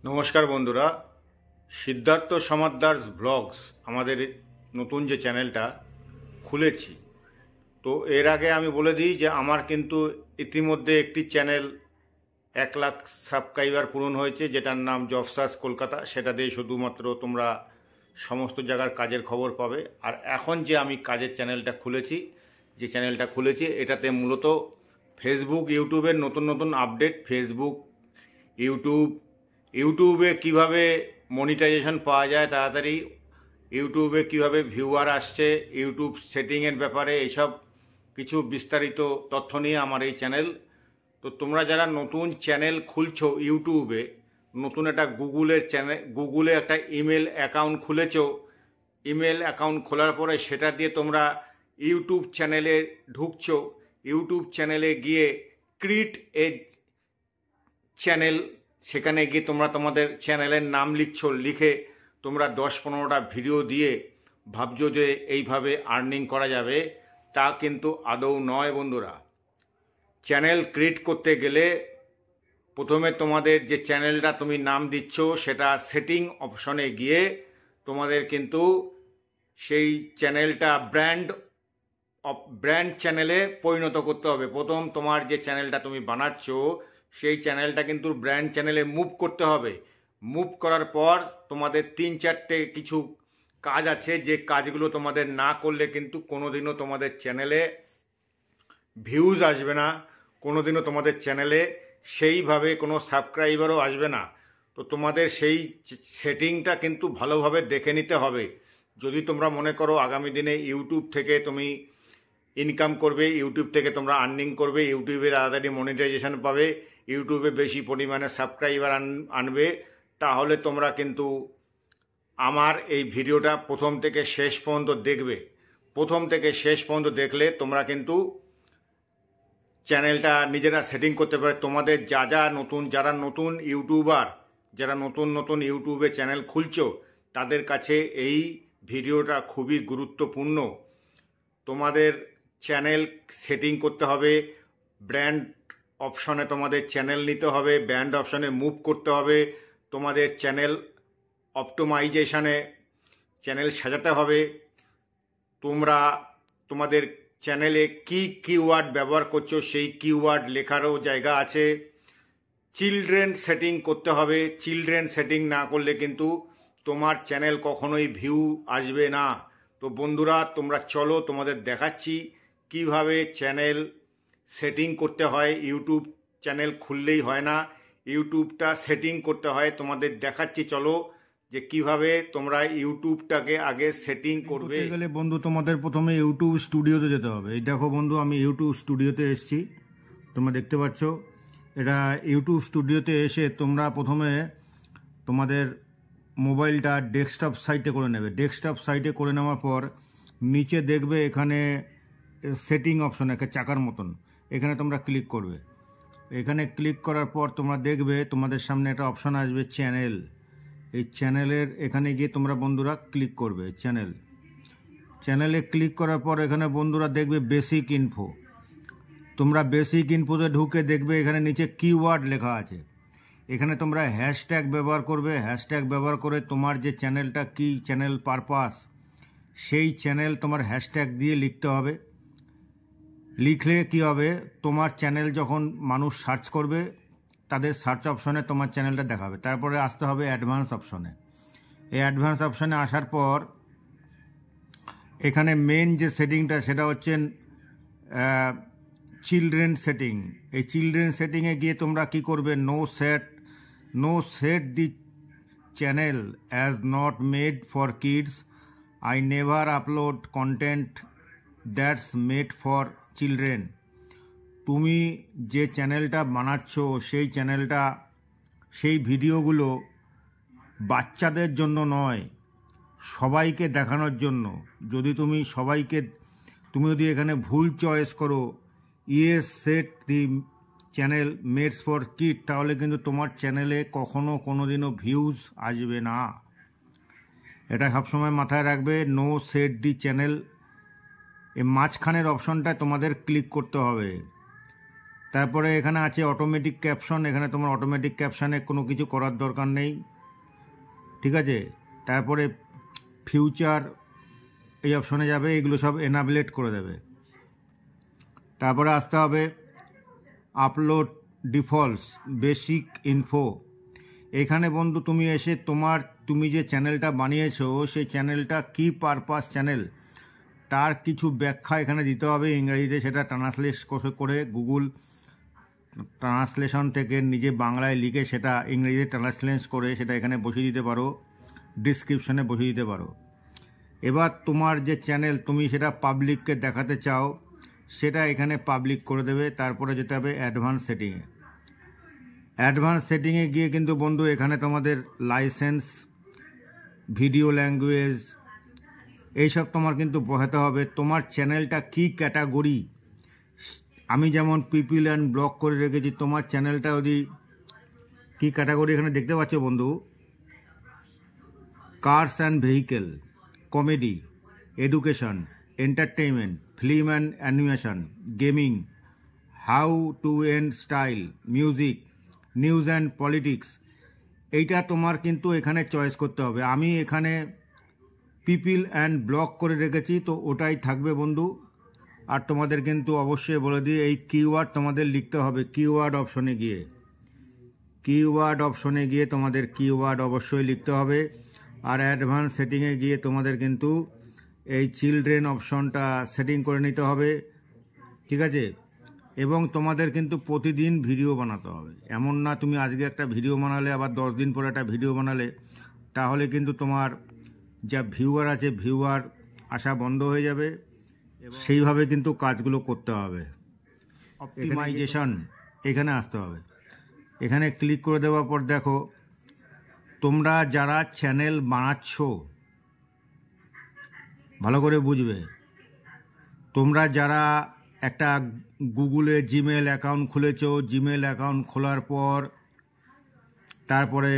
নমস্কার বন্ধুরা, সিদ্ধার্থ সমাদ্দার ব্লগস আমাদের নতুন যে চ্যানেলটা খুলেছি। তো এর আগে আমি বলে দিই যে আমার কিন্তু ইতিমধ্যে একটি চ্যানেল 1 লাখ সাবস্ক্রাইবার পূরণ হয়েছে, যেটার নাম জবসার্চ কলকাতা। সেটা দিয়ে শুধুমাত্র তোমরা সমস্ত জায়গার কাজের খবর পাবে। আর এখন যে আমি কাজের চ্যানেলটা খুলেছি, এটাতে মূলত ফেসবুক ইউটিউবের নতুন নতুন আপডেট, ইউটিউবে কিভাবে মনিটাইজেশন পাওয়া যায় তাড়াতাড়ি, ইউটিউবে কিভাবে ভিউয়ার আসছে, ইউটিউব সেটিংয়ের ব্যাপারে এইসব কিছু বিস্তারিত তথ্য নিয়ে আমার এই চ্যানেল। তো তোমরা যারা নতুন চ্যানেল খুলছো ইউটিউবে, নতুন একটা গুগলে একটা ইমেল অ্যাকাউন্ট খুলেছো, ইমেল অ্যাকাউন্ট খোলার পরে সেটা দিয়ে তোমরা ইউটিউব চ্যানেলে ঢুকছো, ইউটিউব চ্যানেলে গিয়ে ক্রিয়েট এ চ্যানেল, সেখানে গিয়ে তোমরা তোমাদের চ্যানেলের নাম লিখে তোমরা 10-15টা ভিডিও দিয়ে ভাবছো যে এইভাবে আর্নিং করা যাবে। তা কিন্তু আদৌ নয় বন্ধুরা। চ্যানেল ক্রিয়েট করতে গেলে প্রথমে তোমাদের যে চ্যানেলটা তুমি নাম দিচ্ছ সেটা সেটিং অপশনে গিয়ে তোমাদের কিন্তু সেই চ্যানেলটা ব্র্যান্ড চ্যানেলে পরিণত করতে হবে। প্রথম তোমার যে চ্যানেলটা তুমি বানাচ্ছ সেই চ্যানেলটা কিন্তু ব্র্যান্ড চ্যানেলে মুভ করতে হবে। মুভ করার পর তোমাদের 3-4টে কিছু কাজ আছে, যে কাজগুলো তোমাদের না করলে কিন্তু কোনোদিনও তোমাদের চ্যানেলে ভিউজ আসবে না, কোনোদিনও তোমাদের চ্যানেলে সেইভাবে কোনো সাবস্ক্রাইবারও আসবে না। তো তোমাদের সেই সেটিংটা কিন্তু ভালোভাবে দেখে নিতে হবে। যদি তোমরা মনে করো আগামী দিনে ইউটিউব থেকে তুমি ইনকাম করবে, ইউটিউব থেকে তোমরা আর্নিং করবে, ইউটিউবে তাড়াতাড়ি মনিটাইজেশন পাবে, ইউটিউবে বেশি পরিমাণে সাবস্ক্রাইবার আনবে, তাহলে তোমরা কিন্তু আমার এই ভিডিওটা প্রথম থেকে শেষ পর্যন্ত দেখবে। প্রথম থেকে শেষ পর্যন্ত দেখলে তোমরা কিন্তু চ্যানেলটা নিজেরা সেটিং করতে পারে। তোমাদের যারা নতুন ইউটিউবার, যারা নতুন ইউটিউবে চ্যানেল খুলছো, তাদের কাছে এই ভিডিওটা খুবই গুরুত্বপূর্ণ। তোমাদের চ্যানেল সেটিং করতে হবে, ব্র্যান্ড অপশনে তোমাদের চ্যানেল নিতে হবে, ব্র্যান্ড অপশনে মুভ করতে হবে, তোমাদের চ্যানেল অপটিমাইজেশনে চ্যানেল সাজাতে হবে। তোমরা তোমাদের চ্যানেলে কি কিওয়ার্ড ব্যবহার করছো সেই কিওয়ার্ড লেখারও জায়গা আছে। চিলড্রেন সেটিং করতে হবে, চিলড্রেন সেটিং না করলে কিন্তু তোমার চ্যানেল কখনোই ভিউ আসবে না। তো বন্ধুরা, তোমরা চলো তোমাদের দেখাচ্ছি কিভাবে চ্যানেল সেটিং করতে হয়। ইউটিউব চ্যানেল খুললেই হয় না, ইউটিউবটা সেটিং করতে হয়। তোমাদের দেখাচ্ছি, চলো যে কিভাবে তোমরা ইউটিউবটাকে আগে সেটিং করবে। গেলে বন্ধু তোমাদের প্রথমে ইউটিউব স্টুডিওতে যেতে হবে। এই দেখো বন্ধু, আমি ইউটিউব স্টুডিওতে এসেছি, তোমরা দেখতে পাচ্ছ। এটা ইউটিউব স্টুডিওতে এসে তোমরা প্রথমে তোমাদের মোবাইলটা ডেস্কটপ সাইটে করে নেবে। ডেস্কটপ সাইটে করে নেওয়ার পর নিচে দেখবে এখানে সেটিং অপশন, একটা চাকার মতন, এখানে তোমরা ক্লিক করবে। এখানে ক্লিক করার পর তোমরা দেখবে তোমাদের সামনে একটা অপশন আসবে চ্যানেল। এই চ্যানেলের এখানে গিয়ে তোমরা বন্ধুরা ক্লিক করবে। চ্যানেলে ক্লিক করার পর এখানে বন্ধুরা দেখবে বেসিক ইনফো। তোমরা বেসিক ইনফোতে ঢুকে দেখবে এখানে নিচে কিওয়ার্ড লেখা আছে। এখানে তোমরা হ্যাশট্যাগ ব্যবহার করবে। হ্যাশট্যাগ ব্যবহার করে তোমার যে চ্যানেলটা কি চ্যানেল পারপাস, সেই চ্যানেল তোমার হ্যাশট্যাগ দিয়ে লিখতে হবে। লিখলে কি হবে, তোমার চ্যানেল যখন মানুষ সার্চ করবে তাদের সার্চ অপশনে তোমার চ্যানেলটা দেখাবে। তারপরে আসতে হবে অ্যাডভান্স অপশনে। এই অ্যাডভান্স অপশনে আসার পর এখানে মেন যে সেটিংটা সেটা হচ্ছে চিলড্রেন সেটিং। এই চিলড্রেন সেটিংয়ে গিয়ে তোমরা কি করবে, no set the channel as not made for kids, I never upload content that's made for children. তুমি যে চ্যানেলটা বানাচ্ছ সেই ভিডিওগুলো বাচ্চাদের জন্য নয়, সবাইকে দেখানোর জন্য। তুমি যদি এখানে ভুল চয়েস করো, yes set the channel mades for kid, তাহলে কিন্তু তোমার চ্যানেলে কোনোদিনও ভিউজ আসবে না। এটা সবসময় মাথায় রাখবে। নো সেট দি চ্যানেল, এই মাঝখানের অপশনটায় তোমাদের ক্লিক করতে হবে। তারপরে এখানে আছে অটোমেটিক ক্যাপশন, এখানে তোমার অটোমেটিক ক্যাপশনে কোনো কিছু করার দরকার নেই, ঠিক আছে। তারপরে ফিউচার এই অপশনে যাবে, এগুলো সব এনাবলেট করে দেবে। তারপরে আসতে হবে আপলোড ডিফল্টস বেসিক ইনফো। এখানে বন্ধু তুমি এসে তুমি যে চ্যানেলটা বানিয়েছো সেই চ্যানেলটা কী পারপাস চ্যানেল তার কিছু ব্যাখ্যা এখানে দিতে হবে ইংরেজিতে, সেটা ট্রান্সলেট করে গুগল ট্রান্সলেশন থেকে নিজে বাংলায় লিখে সেটা ইংরেজিতে ট্রান্সলেট করে সেটা এখানে বসিয়ে দিতে পারো, ডিসক্রিপশনে বসিয়ে দিতে পারো। এবার তোমার যে চ্যানেল তুমি সেটা পাবলিককে দেখাতে চাও সেটা এখানে পাবলিক করে দেবে। তারপরে যেতে হবে অ্যাডভান্স সেটিংয়ে। অ্যাডভান্স সেটিংয়ে গিয়ে কিন্তু বন্ধু এখানে তোমাদের লাইসেন্স, ভিডিও ল্যাঙ্গুয়েজ এইসব তোমার কিন্তু বসাতে হবে। তোমার চ্যানেলটা কী ক্যাটাগরি, আমি যেমন পিপল অ্যান্ড ব্লগ করে রেখেছি, তোমার চ্যানেলটা যদি কী ক্যাটাগরি এখানে দেখতে পাচ্ছ বন্ধু, cars and vehicle, comedy, education, entertainment, film and animation, gaming, how to and style, music, news and politics, এইটা তোমার কিন্তু এখানে চয়েস করতে হবে। আমি এখানে পিপল অ্যান্ড ব্লগ করে রেখেছি, তো ওটাই থাকবে বন্ধু। আর তোমাদের কিন্তু অবশ্যই বলে দিই এই কিওয়ার্ড তোমাদের লিখতে হবে কিওয়ার্ড অপশনে গিয়ে। কিওয়ার্ড অপশনে গিয়ে তোমাদের কিওয়ার্ড অবশ্যই লিখতে হবে। আর অ্যাডভান্স সেটিংয়ে গিয়ে তোমাদের কিন্তু এই চিলড্রেন অপশনটা সেটিং করে নিতে হবে, ঠিক আছে। এবং তোমাদের কিন্তু প্রতিদিন ভিডিও বানাতে হবে, এমন না তুমি আজকে একটা ভিডিও বানালে আবার 10 দিন পরে একটা ভিডিও বানালে, তাহলে কিন্তু তোমার যা ভিউয়ার আছে ভিউয়ার আসা বন্ধ হয়ে যাবে। সেইভাবে কিন্তু কাজগুলো করতে হবে। অপটিমাইজেশন এখানে আসতে হবে, এখানে ক্লিক করে দেওয়ার পর দেখো তোমরা যারা চ্যানেল বানাচ্ছ ভালো করে বুঝবে, তোমরা যারা একটা গুগলে জিমেল অ্যাকাউন্ট খুলেছো, জিমেল অ্যাকাউন্ট খোলার পর তারপরে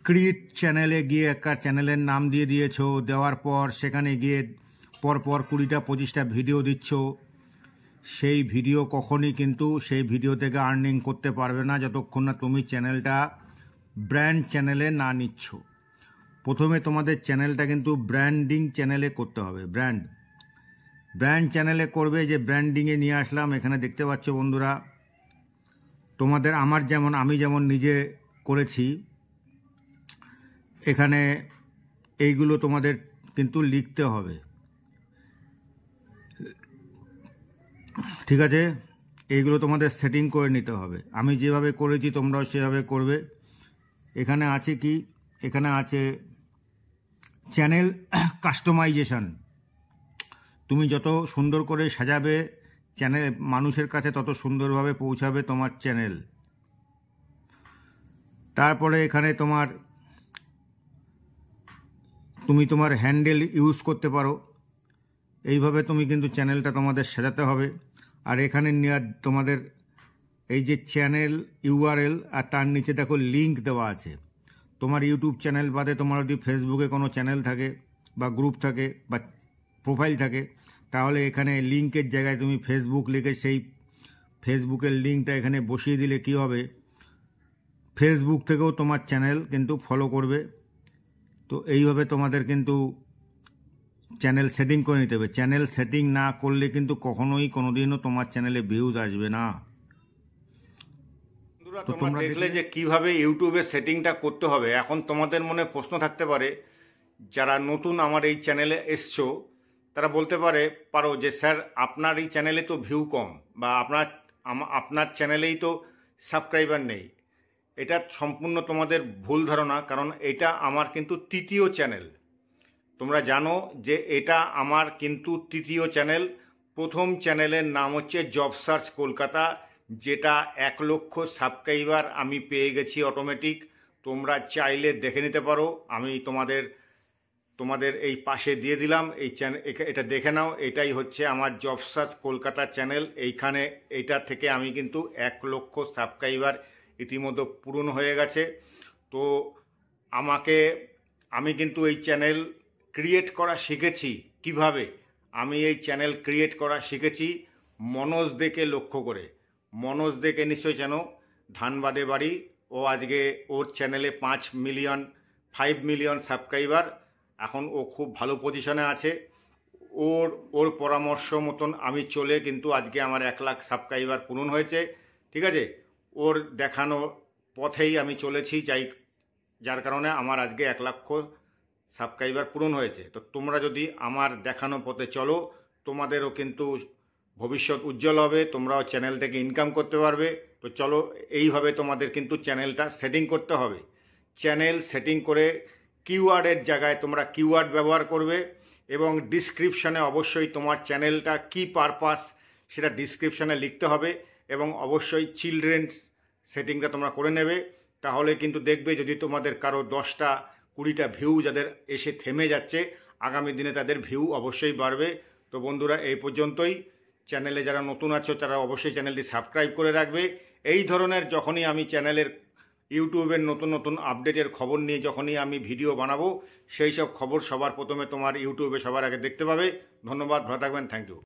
ক্রিয়েট চ্যানেলে গিয়ে একটা চ্যানেলের নাম দিয়ে দিয়েছো, দেওয়ার পর সেখানে গিয়ে পরপর 20টা 25টা ভিডিও দিচ্ছ, সেই ভিডিও কখনই কিন্তু সেই ভিডিও থেকে আর্নিং করতে পারবে না যতক্ষণ না তুমি চ্যানেলটা ব্র্যান্ড চ্যানেলে না নিচ্ছ। প্রথমে তোমাদের চ্যানেলটা কিন্তু ব্র্যান্ডিং চ্যানেলে করতে হবে। ব্র্যান্ড চ্যানেলে করবে, যে ব্র্যান্ডিংয়ে নিয়ে আসলাম। এখানে দেখতে পাচ্ছ বন্ধুরা তোমাদের আমি যেমন নিজে করেছি, এখানে এইগুলো তোমাদের কিন্তু লিখতে হবে, ঠিক আছে। এইগুলো তোমাদের সেটিং করে নিতে হবে। আমি যেভাবে করেছি তোমরাও সেভাবে করবে। এখানে আছে কি, এখানে আছে চ্যানেল কাস্টমাইজেশন। তুমি যত সুন্দর করে সাজাবে চ্যানেল, মানুষের কাছে তত সুন্দরভাবে পৌঁছাবে তোমার চ্যানেল। তারপরে এখানে তুমি তোমার হ্যান্ডেল ইউজ করতে পারো। এইভাবে তুমি কিন্তু চ্যানেলটা তোমাদের সাজাতে হবে। আর এখানে তোমাদের এই যে চ্যানেল ইউআরএল আর তার নিচে দেখো লিঙ্ক দেওয়া আছে। তোমার ইউটিউব চ্যানেল বাদে তোমার যদি ফেসবুকে কোনো চ্যানেল থাকে বা গ্রুপ থাকে বা প্রোফাইল থাকে, তাহলে এখানে লিঙ্কের জায়গায় তুমি ফেসবুক লিখে সেই ফেসবুকের লিঙ্কটা এখানে বসিয়ে দিলে কি হবে, ফেসবুক থেকেও তোমার চ্যানেল কিন্তু ফলো করবে। তো এইভাবে তোমাদের কিন্তু চ্যানেল সেটিং করে নিতে হবে। চ্যানেল সেটিং না করলে কিন্তু কোনোদিনও তোমার চ্যানেলে ভিউজ আসবে না। তোমরা দেখলে যে কিভাবে ইউটিউবে সেটিংটা করতে হবে। এখন তোমাদের মনে প্রশ্ন থাকতে পারে, যারা নতুন আমার এই চ্যানেলে এসছো তারা বলতে পারো যে স্যার আপনার এই চ্যানেলে তো ভিউ কম, বা আপনার চ্যানেলেই তো সাবস্ক্রাইবার নেই। এটা সম্পূর্ণ তোমাদের ভুল ধারণা, কারণ এটা আমার কিন্তু তৃতীয় চ্যানেল। তোমরা জানো যে এটা আমার কিন্তু তৃতীয় চ্যানেল। প্রথম চ্যানেলের নাম হচ্ছে জব সার্চ কলকাতা, যেটা 1 লক্ষ সাবস্ক্রাইবার আমি পেয়ে গেছি অটোমেটিক। তোমরা চাইলে দেখে নিতে পারো, আমি তোমাদের এই পাশে দিয়ে দিলাম। এই চ্যানেল এটা দেখে নাও, এটাই হচ্ছে আমার জব সার্চ কলকাতা চ্যানেল। এইটা থেকে আমি কিন্তু 1 লক্ষ সাবস্ক্রাইবার ইতিমধ্যে পূরণ হয়ে গেছে। তো আমি কিন্তু এই চ্যানেল ক্রিয়েট করা শিখেছি। কিভাবে আমি এই চ্যানেল ক্রিয়েট করা শিখেছি? মনোজ দেখে লক্ষ্য করে। মনোজ দেকে নিশ্চয়ই চেনো, ধানবাদে বাড়ি। ও আজকে ওর চ্যানেলে 5 মিলিয়ন সাবস্ক্রাইবার। এখন ও খুব ভালো পজিশনে আছে। ওর পরামর্শ মতন আমি চলে কিন্তু আজকে আমার 1 লাখ সাবস্ক্রাইবার পূরণ হয়েছে। ঠিক আছে, ওর দেখানো পথেই আমি চলেছি, যার কারণে আমার আজকে 1 লক্ষ সাবস্ক্রাইবার পূরণ হয়েছে। তো তোমরা যদি আমার দেখানো পথে চলো, তোমাদেরও কিন্তু ভবিষ্যৎ উজ্জ্বল হবে, তোমরাও চ্যানেল থেকে ইনকাম করতে পারবে। তো চলো, এইভাবে তোমাদের কিন্তু চ্যানেলটা সেটিং করতে হবে। চ্যানেল সেটিং করে কিওয়ার্ডের জায়গায় তোমরা কিওয়ার্ড ব্যবহার করবে এবং ডিসক্রিপশানে অবশ্যই তোমার চ্যানেলটা কি পারপাস সেটা ডিসক্রিপশানে লিখতে হবে এবং অবশ্যই চিলড্রেন সেটিংটা তোমরা করে নেবে। তাহলে কিন্তু দেখবে যদি তোমাদের কারো 10টা 20টা ভিউ যাদের এসে থেমে যাচ্ছে, আগামী দিনে তাদের ভিউ অবশ্যই বাড়বে। তো বন্ধুরা, এই পর্যন্তই। চ্যানেলে যারা নতুন আছো তারা অবশ্যই চ্যানেলটি সাবস্ক্রাইব করে রাখবে। এই ধরনের যখনই আমি চ্যানেলের ইউটিউবের নতুন আপডেটের খবর নিয়ে যখনই আমি ভিডিও বানাবো, সেই সব খবর সবার প্রথমে তোমার ইউটিউবে সবার আগে দেখতে পাবে। ধন্যবাদ, ভালো থাকবেন, থ্যাংক ইউ।